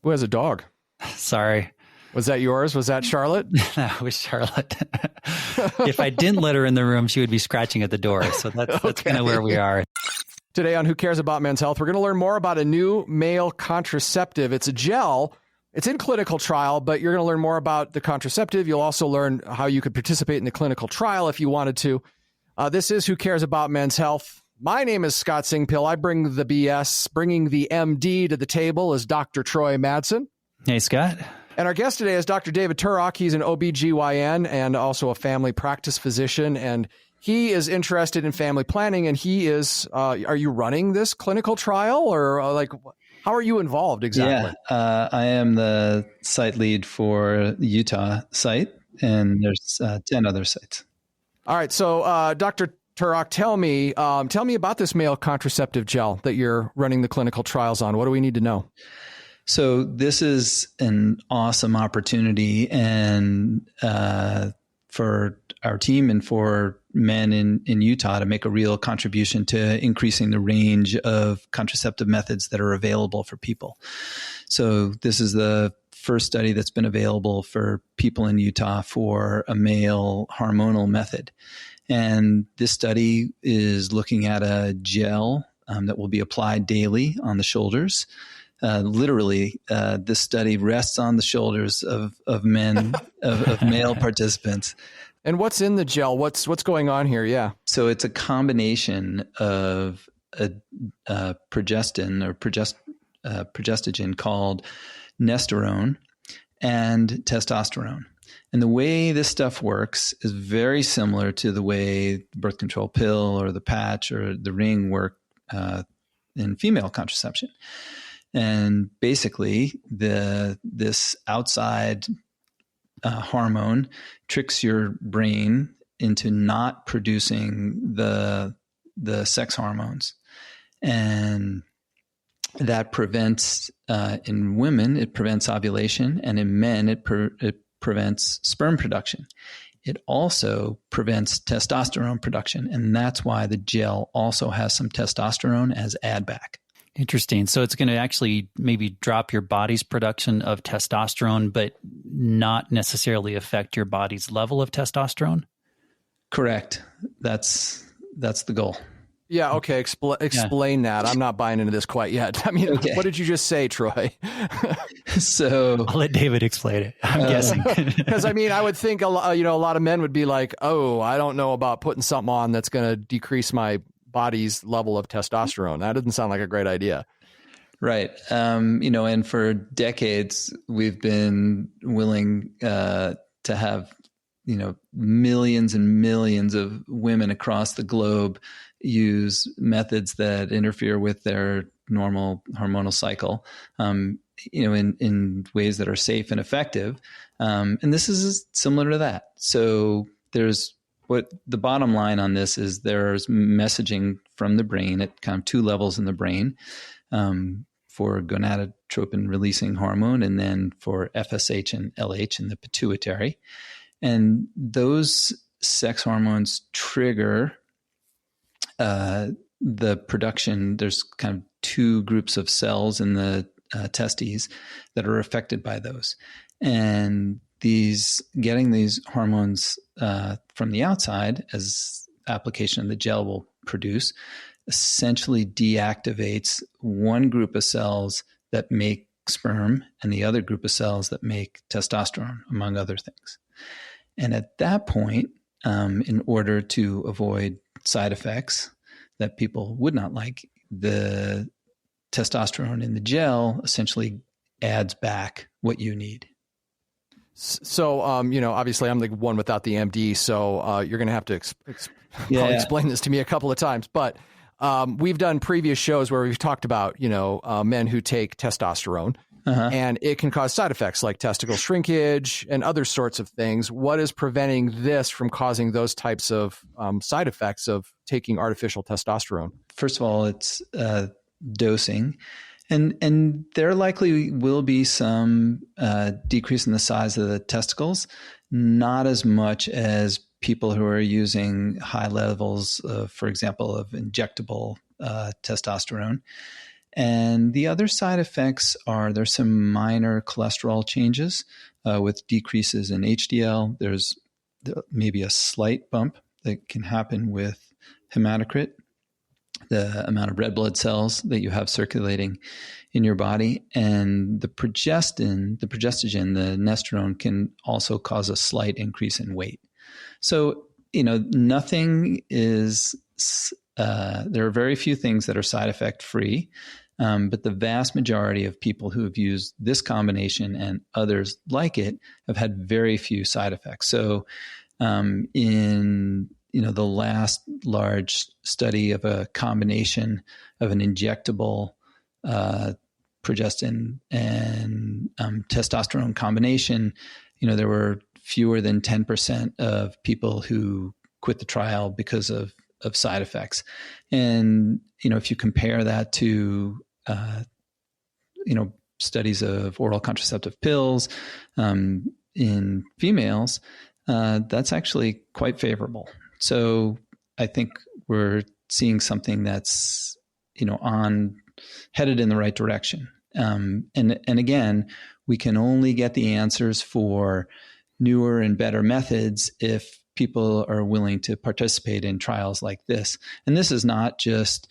Who has a dog? Sorry. Was that yours? Was that Charlotte? No, it was Charlotte. If I didn't let her in the room, she would be scratching at the door. So that's kind of where we are. Today on Who Cares About Men's Health, we're going to learn more about a new male contraceptive. It's a gel. It's in clinical trial, but you're going to learn more about the contraceptive. You'll also learn how you could participate in the clinical trial if you wanted to. This is Who Cares About Men's Health. My name is Scott Singpill. I bring the BS. Bringing the MD to the table is Dr. Troy Madsen. Hey, Scott. And our guest today is Dr. David Turok. He's an OBGYN and also a family practice physician. And he is interested in family planning. And he is, are you running this clinical trial or how are you involved exactly? Yeah, I am the site lead for the Utah site, and there's 10 other sites. All right. So, Dr. Turok, tell me about this male contraceptive gel that you're running the clinical trials on. What do we need to know? So this is an awesome opportunity, and for our team and for men in Utah to make a real contribution to increasing the range of contraceptive methods that are available for people. So this is the first study that's been available for people in Utah for a male hormonal method. And this study is looking at a gel that will be applied daily on the shoulders. Literally, this study rests on the shoulders of men, of male participants. And what's in the gel? What's going on here? Yeah. So it's a combination of a progestin or progestogen called nesterone and testosterone. And the way this stuff works is very similar to the way the birth control pill or the patch or the ring work in female contraception. And basically, this outside hormone tricks your brain into not producing the sex hormones, and that prevents in women it prevents ovulation, and in men it prevents sperm production. It also prevents testosterone production, and that's why the gel also has some testosterone as add back. Interesting. So it's going to actually maybe drop your body's production of testosterone, but not necessarily affect your body's level of testosterone? Correct. That's the goal. Yeah. Okay. Explain that. I'm not buying into this quite yet. I mean, okay. What did you just say, Troy? So I'll let David explain it. I'm guessing. Because I mean, I would think a lot of men would be like, "Oh, I don't know about putting something on that's going to decrease my body's level of testosterone." That doesn't sound like a great idea. Right. And for decades, we've been willing to have, millions and millions of women across the globe use methods that interfere with their normal hormonal cycle, in ways that are safe and effective. And this is similar to that. So what the bottom line on this is there's messaging from the brain at kind of two levels in the brain for gonadotropin releasing hormone, and then for FSH and LH in the pituitary. And those sex hormones trigger the production. There's kind of two groups of cells in the testes that are affected by those. And getting these hormones from the outside, as application of the gel will produce, essentially deactivates one group of cells that make sperm and the other group of cells that make testosterone, among other things. And at that point, in order to avoid side effects that people would not like, the testosterone in the gel essentially adds back what you need. So, obviously I'm the one without the MD, so you're going to have to explain this to me a couple of times. But we've done previous shows where we've talked about, men who take testosterone, and it can cause side effects like testicle shrinkage and other sorts of things. What is preventing this from causing those types of side effects of taking artificial testosterone? First of all, it's dosing. And there likely will be some decrease in the size of the testicles, not as much as people who are using high levels, for example, of injectable testosterone. And the other side effects there's some minor cholesterol changes with decreases in HDL. There's maybe a slight bump that can happen with hematocrit, the amount of red blood cells that you have circulating in your body. And the progestogen, the nesterone, can also cause a slight increase in weight. So, nothing is, there are very few things that are side effect free. But the vast majority of people who have used this combination and others like it have had very few side effects. So in the last large study of a combination of an injectable progestin and testosterone combination, there were fewer than 10% of people who quit the trial because of side effects. And, if you compare that to, studies of oral contraceptive pills in females, that's actually quite favorable. So I think we're seeing something that's, headed in the right direction. And again, we can only get the answers for newer and better methods if people are willing to participate in trials like this. And this is not just,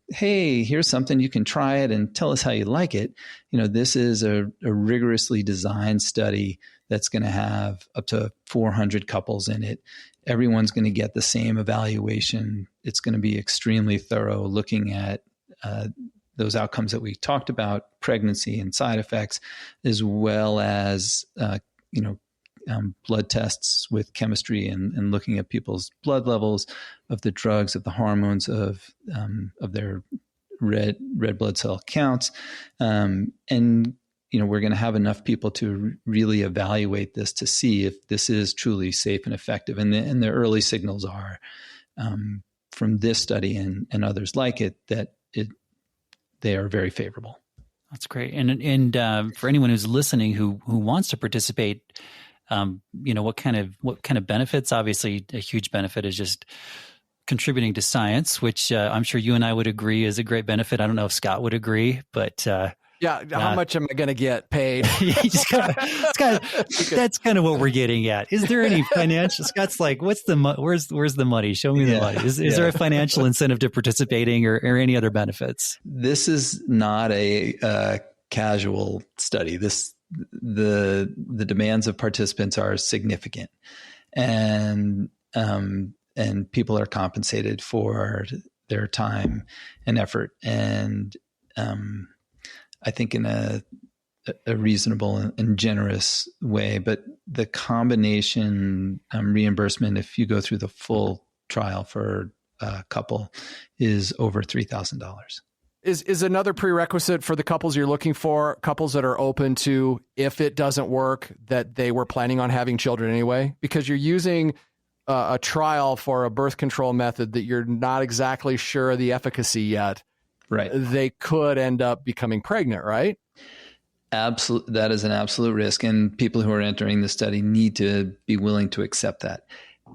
hey, here's something, you can try it and tell us how you like it. This is a rigorously designed study that's going to have up to 400 couples in it. Everyone's going to get the same evaluation. It's going to be extremely thorough, looking at those outcomes that we talked about, pregnancy and side effects, as well as, blood tests with chemistry and looking at people's blood levels of the drugs, of the hormones, of their red blood cell counts. And, we're going to have enough people to really evaluate this to see if this is truly safe and effective. And the early signals are from this study and others like it, that they are very favorable. That's great. And for anyone who's listening who wants to participate, what kind of benefits? Obviously, a huge benefit is just contributing to science, which I'm sure you and I would agree is a great benefit. I don't know if Scott would agree, but how much am I going to get paid? That's kind of what we're getting at. Is there any financial? Scott's like, where's the money? Show me the money. Is there a financial incentive to participating or any other benefits? This is not a casual study. The demands of participants are significant, and people are compensated for their time and effort, and I think in a reasonable and generous way. But the combination reimbursement, if you go through the full trial for a couple, is over $3,000. Is another prerequisite for the couples you're looking for, couples that are open to, if it doesn't work, that they were planning on having children anyway? Because you're using a trial for a birth control method that you're not exactly sure of the efficacy yet. Right. They could end up becoming pregnant, right? Absolutely. That is an absolute risk. And people who are entering the study need to be willing to accept that.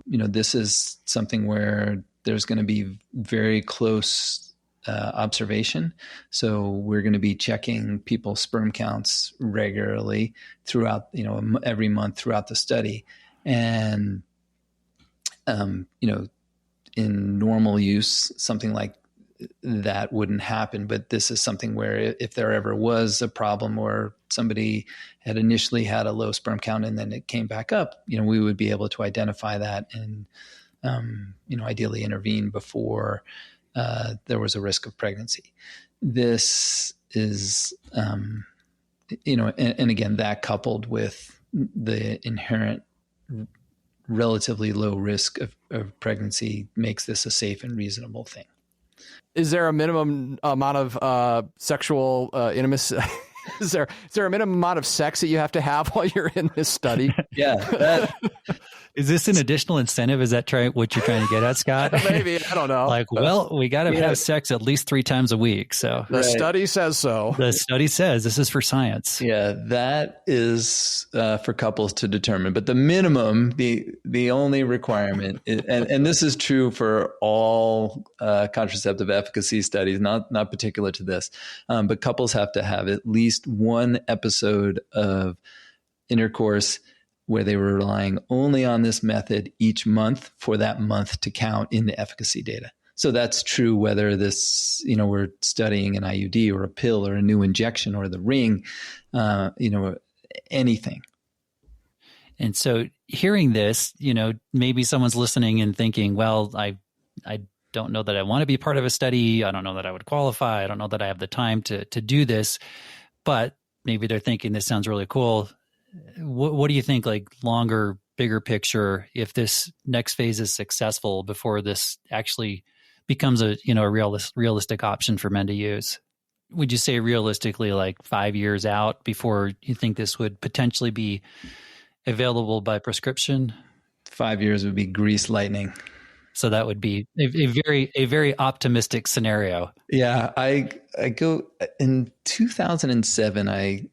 This is something where there's going to be very close observation. So we're going to be checking people's sperm counts regularly throughout, every month throughout the study. And, in normal use, something like that wouldn't happen. But this is something where if there ever was a problem, or somebody had initially had a low sperm count and then it came back up, we would be able to identify that and, ideally intervene before there was a risk of pregnancy. This is, and again, that coupled with the inherent relatively low risk of pregnancy makes this a safe and reasonable thing. Is there a minimum amount of sexual intimacy? Is there a minimum amount of sex that you have to have while you're in this study? Yeah, Is this an additional incentive? Is that what you're trying to get at, Scott? Maybe. I don't know. Like, well, we got to have sex at least 3 times a week. So the study says so. The study says this is for science. Yeah, that is for couples to determine. But the minimum, the only requirement, and this is true for all contraceptive efficacy studies, not particular to this, but couples have to have at least one episode of intercourse where they were relying only on this method each month for that month to count in the efficacy data. So that's true whether this, we're studying an IUD or a pill or a new injection or the ring, anything. And so hearing this, maybe someone's listening and thinking, well, I don't know that I want to be part of a study. I don't know that I would qualify. I don't know that I have the time to do this, but maybe they're thinking this sounds really cool. What do you think, like longer, bigger picture, if this next phase is successful before this actually becomes a realistic option for men to use? Would you say realistically like 5 years out before you think this would potentially be available by prescription? 5 years would be grease lightning. So that would be a very optimistic scenario. Yeah, I go in 2007. I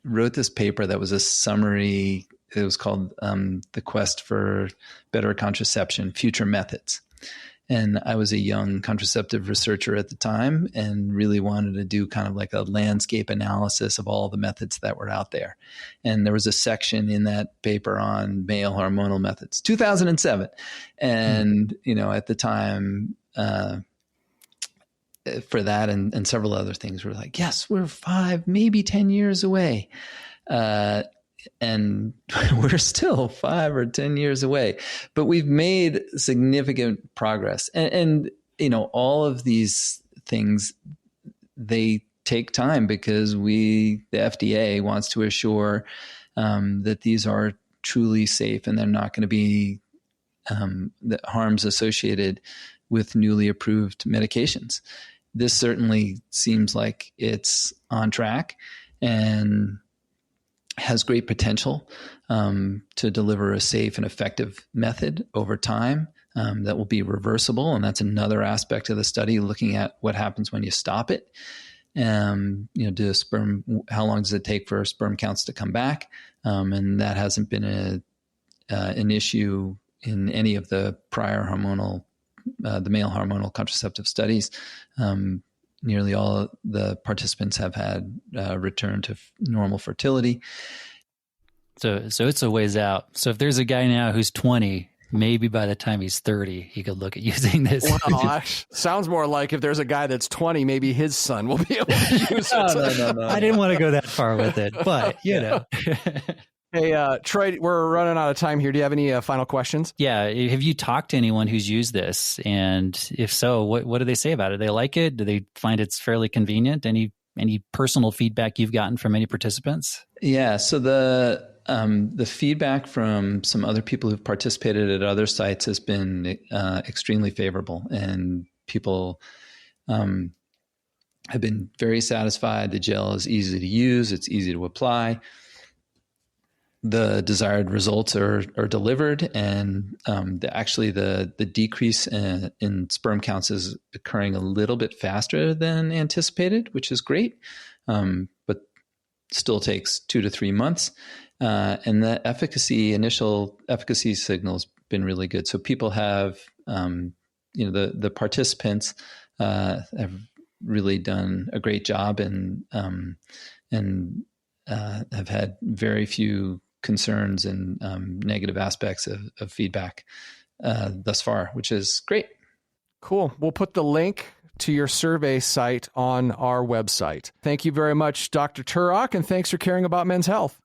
wrote this paper that was a summary. It was called "The Quest for Better Contraception: Future Methods." And I was a young contraceptive researcher at the time and really wanted to do kind of like a landscape analysis of all the methods that were out there. And there was a section in that paper on male hormonal methods, 2007. And, at the time, for that and several other things, we're like, yes, we're 5, maybe 10 years away. And we're still 5 or 10 years away, but we've made significant progress. And all of these things, they take time because the FDA wants to assure that these are truly safe and they're not going to be the harms associated with newly approved medications. This certainly seems like it's on track and has great potential to deliver a safe and effective method over time that will be reversible. And that's another aspect of the study, looking at what happens when you stop it. How long does it take for sperm counts to come back? And that hasn't been an issue in any of the prior the male hormonal contraceptive studies. Nearly all the participants have had return to normal fertility. So it's a ways out. So if there's a guy now who's 20, maybe by the time he's 30, he could look at using this. Well, sounds more like if there's a guy that's 20, maybe his son will be able to use it. No. I didn't want to go that far with it, but Hey, Troy, we're running out of time here. Do you have any final questions? Yeah. Have you talked to anyone who's used this? And if so, what do they say about it? Do they like it? Do they find it's fairly convenient? Any personal feedback you've gotten from any participants? Yeah. So the feedback from some other people who've participated at other sites has been extremely favorable, and people have been very satisfied. The gel is easy to use. It's easy to apply. The desired results are delivered, and the decrease in sperm counts is occurring a little bit faster than anticipated, which is great, but still takes 2 to 3 months. And the initial efficacy signal has been really good. So people have, the participants have really done a great job and have had very few concerns and negative aspects of feedback thus far, which is great. Cool. We'll put the link to your survey site on our website. Thank you very much, Dr. Turok, and thanks for caring about men's health.